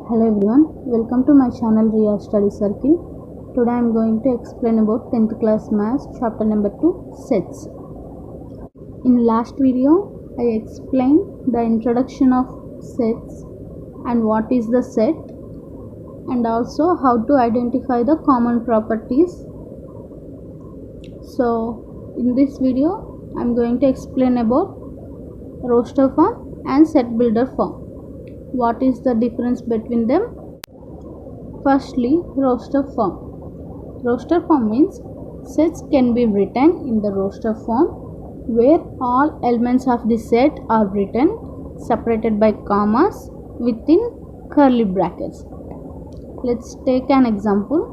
Hello everyone, welcome to my channel Riya Study Circle. Today I am going to explain about 10th class maths chapter number 2 sets. In last video I explained the introduction of sets and what is the set and also how to identify the common properties. So in this video I am going to explain about roster form and set builder form. What is the difference between them? Firstly, roster form. Roster form means sets can be written in the roster form where all elements of the set are written separated by commas within curly brackets. Let's take an example.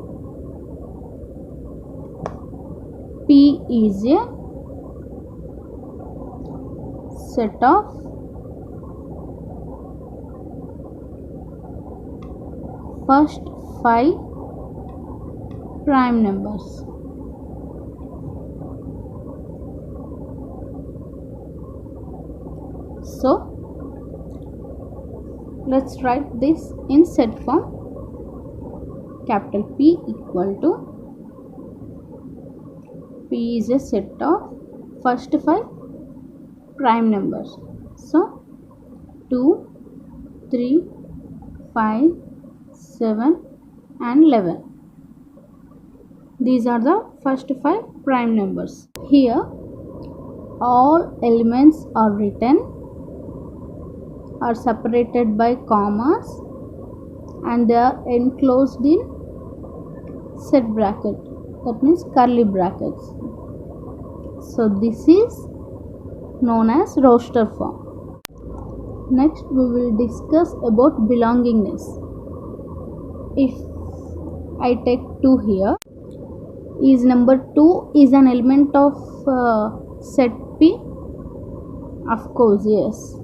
P is a set of first 5 prime numbers. So let's write this in set form. Capital P equal to P is a set of first 5 prime numbers. So 2, 3, 5, 7 and 11. These are the first 5 prime numbers. Here all elements are written are separated by commas and they are enclosed in set bracket, that means curly brackets. So this is known as roster form. Next we will discuss about belongingness. If I take 2 here, is number 2 is an element of set P? Of course, yes.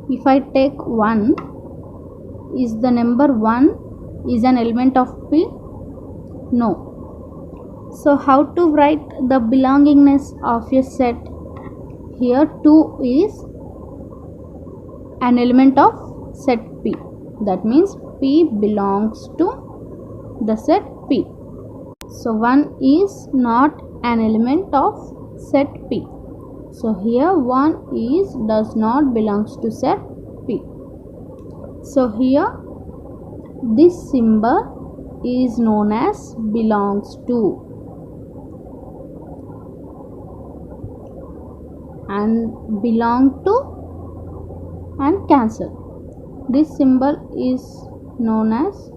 If I take 1, is the number 1 is an element of P? No. So how to write the belongingness of a set? Here 2 is an element of set P. That means P belongs to the set P. So 1 is not an element of set P. So here 1 does not belongs to set P. So here this symbol is known as belongs to, and belong to and cancel. This symbol is known as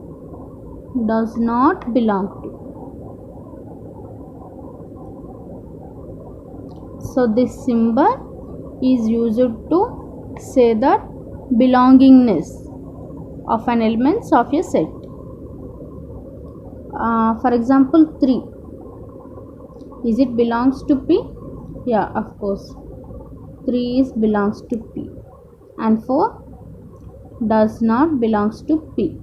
does not belong to. So this symbol is used to say that belongingness of an elements of a set. For example 3, is it belongs to P? Yeah, of course 3 is belongs to P, and 4 does not belongs to P.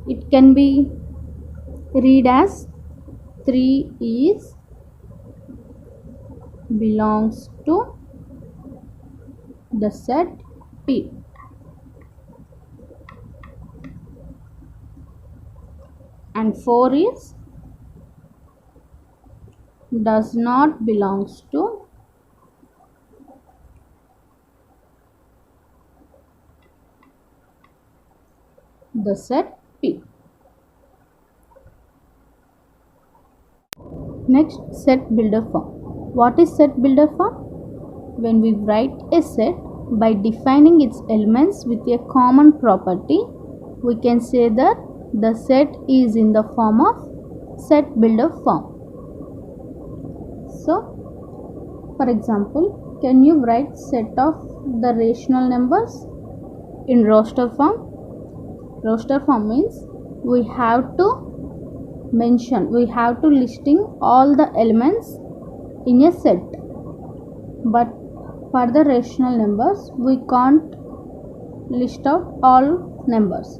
It can be read as 3 is belongs to the set P, and 4 is does not belongs to the set P. Next, set builder form. What is set builder form? When we write a set by defining its elements with a common property, we can say that the set is in the form of set builder form. So, for example, can you write set of the rational numbers in roster form? Roster form means we have to mention, we have to listing all the elements in a set, but for the rational numbers we can't list out all numbers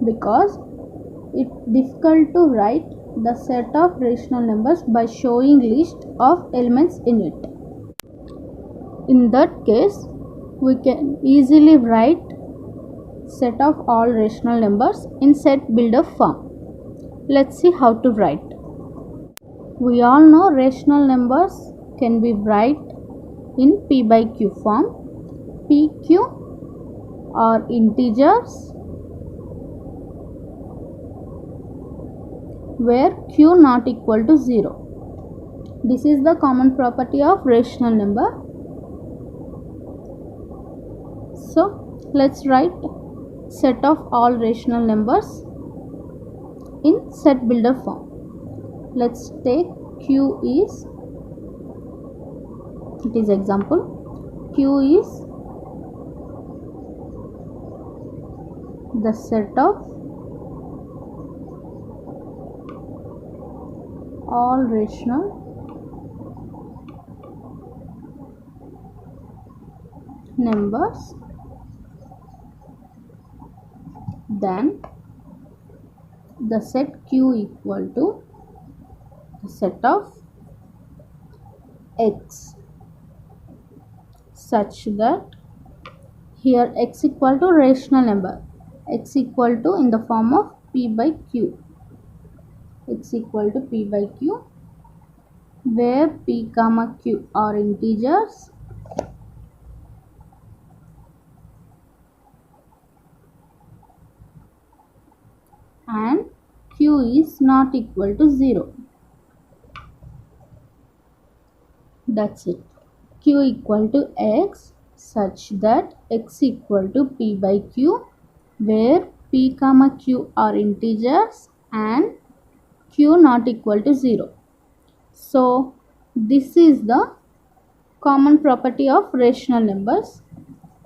because it's difficult to write the set of rational numbers by showing list of elements in it. In that case we can easily write set of all rational numbers in set builder form. Let's see how to write. We all know rational numbers can be write in P by Q form. PQ are integers where Q not equal to 0. This is the common property of rational number. So let's write set of all rational numbers in set builder form. Let's take Q is, it is example, Q is the set of all rational numbers, then the set Q equal to the set of X such that here X equal to rational number, X equal to in the form of P by Q, X equal to P by Q, where P comma Q are integers and Q is not equal to 0. That's it. Q equal to X such that X equal to P by Q, where P comma Q are integers and Q not equal to 0. So this is the common property of rational numbers.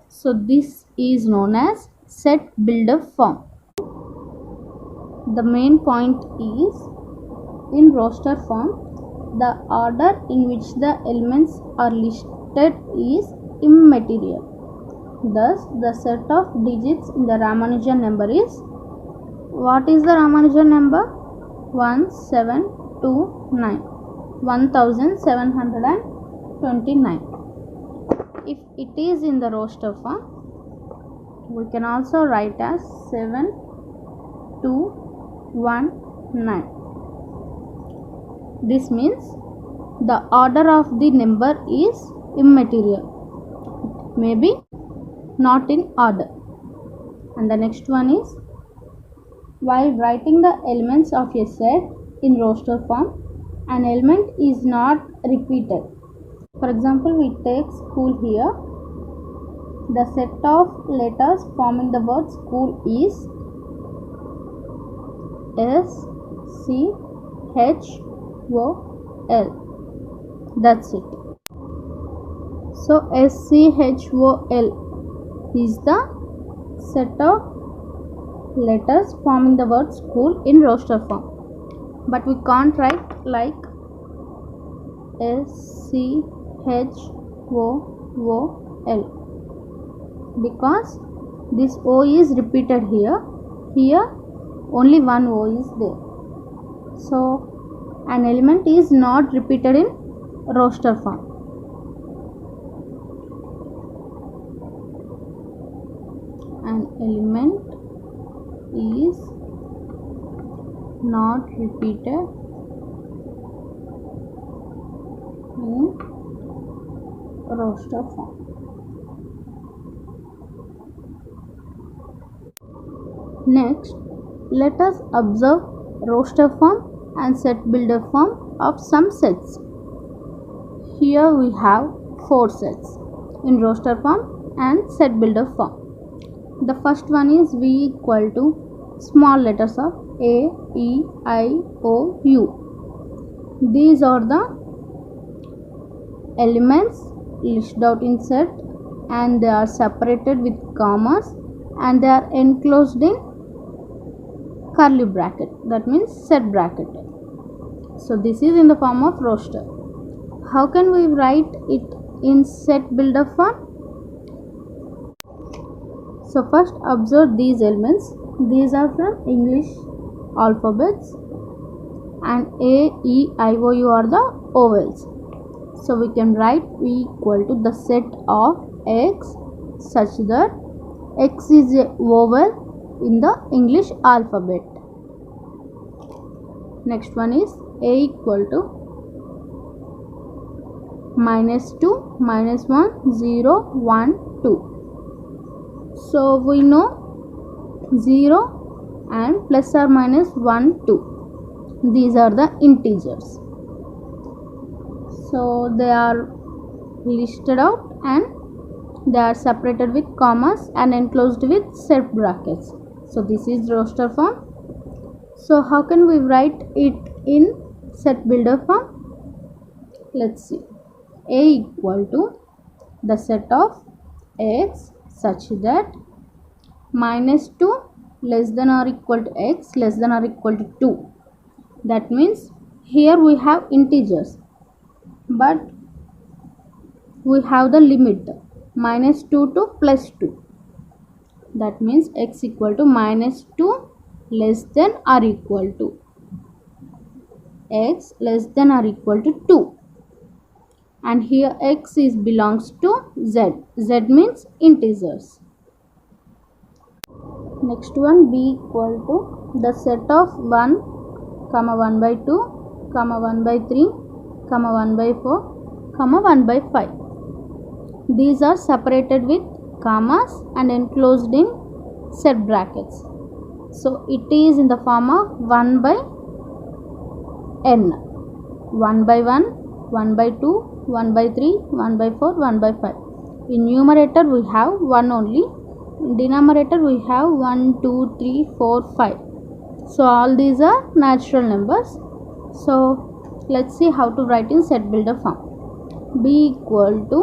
So this is known as set builder form. The main point is, in roster form, the order in which the elements are listed is immaterial. Thus, the set of digits in the Ramanujan number is, what is the Ramanujan number? 1729, 1729. If it is in the roster form, we can also write as 7219. This means the order of the number is immaterial. It may be not in order. And the next one is, while writing the elements of a set in roster form, an element is not repeated. For example, we take school here. The set of letters forming the word school is S, C, H, O, L. That's it. So S, C, H, O, L is the set of letters forming the word school in roster form. But we can't write like S, C, H, O, L because this O is repeated here. Here only one O is there. So an element is not repeated in roster form. An element is not repeated in roster form. Next, let us observe roster form and set builder form of some sets. Here we have 4 sets in roster form and set builder form. The first one is V equal to small letters of A, E, I, O, U. These are the elements listed out in set and they are separated with commas and they are enclosed in curly bracket, that means set bracket. So this is in the form of roster. How can we write it in set builder form? So first observe these elements. These are from English alphabets and A, E, I, O, U are the vowels. So we can write V equal to the set of X such that X is a vowel in the English alphabet. Next one is A equal to -2, -1, 0, 1, 2. So we know 0 and plus or minus 1, 2. These are the integers. So they are listed out and they are separated with commas and enclosed with set brackets. So this is roster form. So how can we write it in set builder form? Let's see. A equal to the set of X such that -2 less than or equal to X less than or equal to 2. That means here we have integers, but we have the limit -2 to +2. That means X equal to -2 less than or equal to X less than or equal to 2. And here X is belongs to Z. Z means integers. Next one, B equal to the set of 1, 1 by 2, 1 by 3, 1 by 4, 1 by 5. These are separated with commas and enclosed in set brackets. So it is in the form of 1 by n. 1 by 1, 1 by 2, 1 by 3, 1 by 4, 1 by 5. In numerator we have 1 only. In denominator we have 1, 2, 3, 4, 5. So all these are natural numbers. So let's see how to write in set builder form. B equal to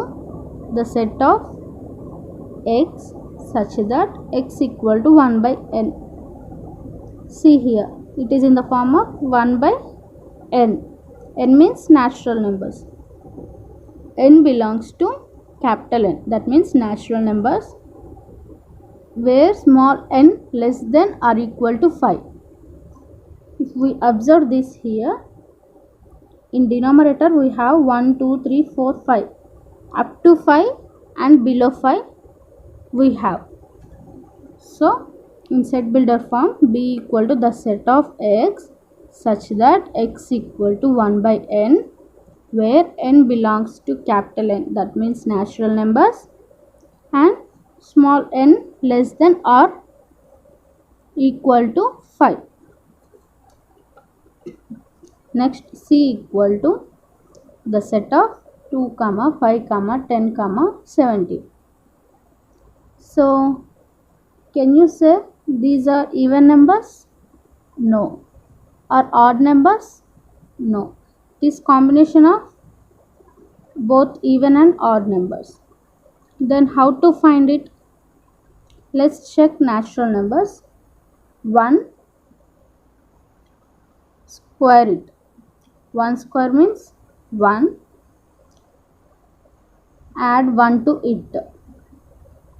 the set of X such that X equal to 1 by n. See here, it is in the form of 1 by n. N means natural numbers. N belongs to capital N. That means natural numbers where small n less than or equal to 5. If we observe this here, in denominator we have 1, 2, 3, 4, 5. Up to 5 and below 5 we have. So in set builder form, B equal to the set of X such that X equal to 1 by n, where n belongs to capital N. That means natural numbers, and small n less than or equal to 5. Next, C equal to the set of 2, 5, 10, 17. So can you say these are even numbers? No. Are odd numbers? No. It is combination of both even and odd numbers. Then how to find it? Let's check natural numbers. 1, square it. 1 square means 1. Add 1 to it.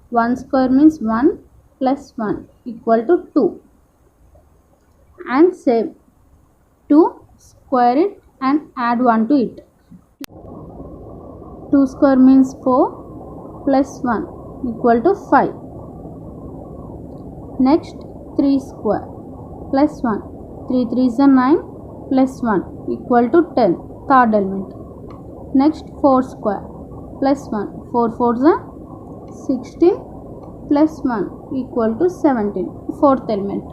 1 square means 1 plus 1 equal to 2. And same, 2 square it and add 1 to it. 2 square means 4 plus 1 equal to 5. Next, 3 square plus 1. 3 3s are 9 plus 1 equal to 10. Third element. Next, 4 square plus 1. 4 4s are 16 plus 1 equal to 17. Fourth element.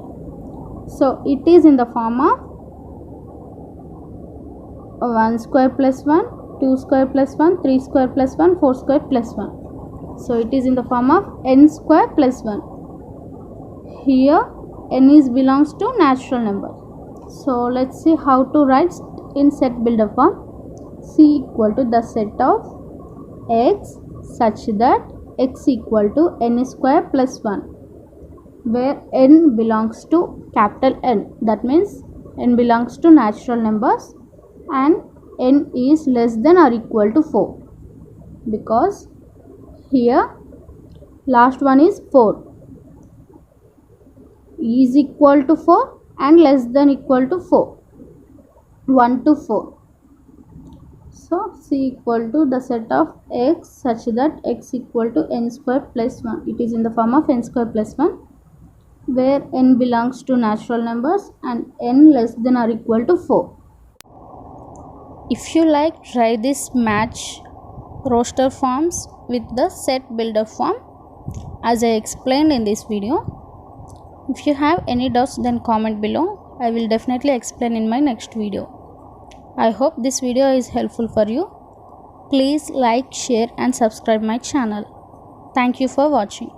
So it is in the form of 1 square plus 1, 2 square plus 1, 3 square plus 1, 4 square plus 1. So it is in the form of n square plus 1. Here n is belongs to natural number. So let's see how to write in set builder form. C equal to the set of X such that X equal to n square plus 1, where n belongs to capital N. That means n belongs to natural numbers and n is less than or equal to 4, because here last one is 4, is equal to 4 and less than equal to 4, 1 to 4. So C equal to the set of x such that x equal to n square plus 1. It is in the form of n square plus 1, where n belongs to natural numbers and n less than or equal to 4. If you like, try this match roster forms with the set builder form as I explained in this video. If you have any doubts, then comment below. I will definitely explain in my next video. I hope this video is helpful for you. Please like, share and subscribe my channel. Thank you for watching.